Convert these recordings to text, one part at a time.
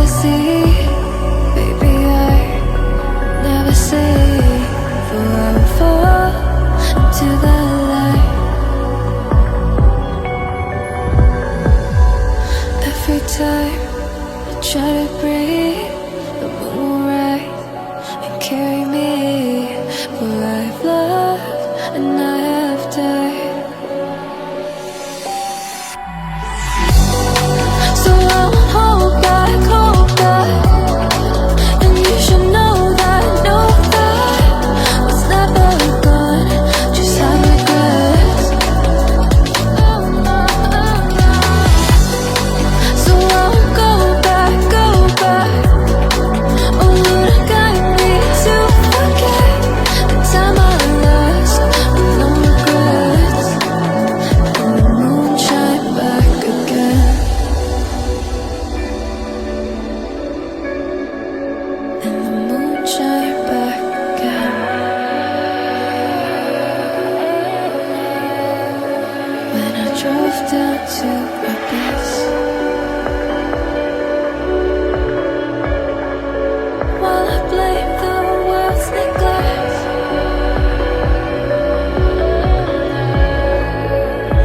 see, baby, I never say, for I will fall into the light. Every time I try to breathe, the moon will rise and carry me, for I've loved and I have died. So I won't hold back, and you should know that what's never gone just have regrets. So I won't go back, oh, would I guide me to forget the time I lost with no regrets, and the moon shine back again. And the moon shine back again. When I drove down to abyss, while I blame the world's neglect,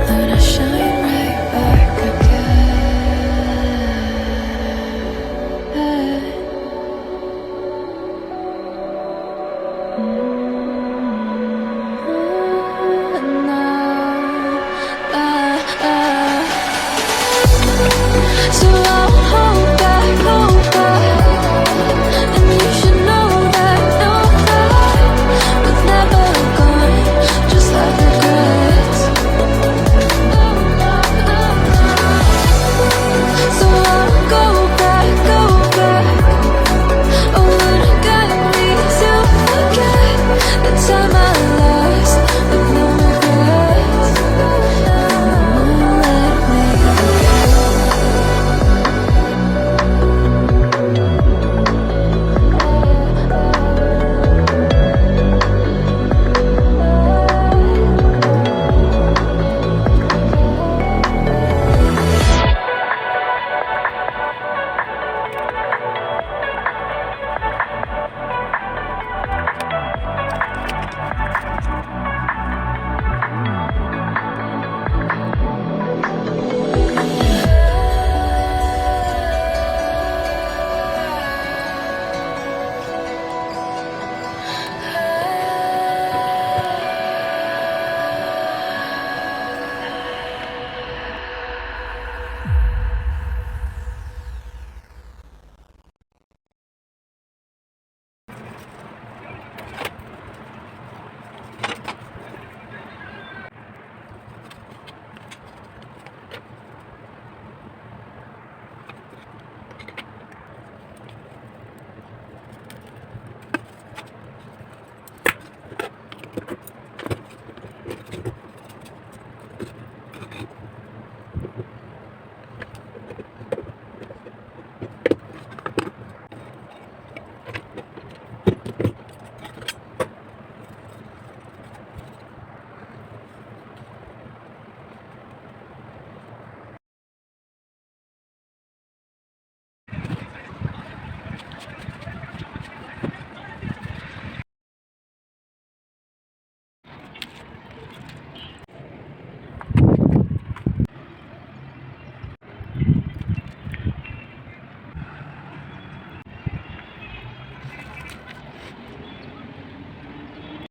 then I shine right back again. So I won't hold back, and you should know that what's never gone just like regrets. So I won't go back, oh, would it guide me to forget the time I lost with no regrets, and the moon let me forget.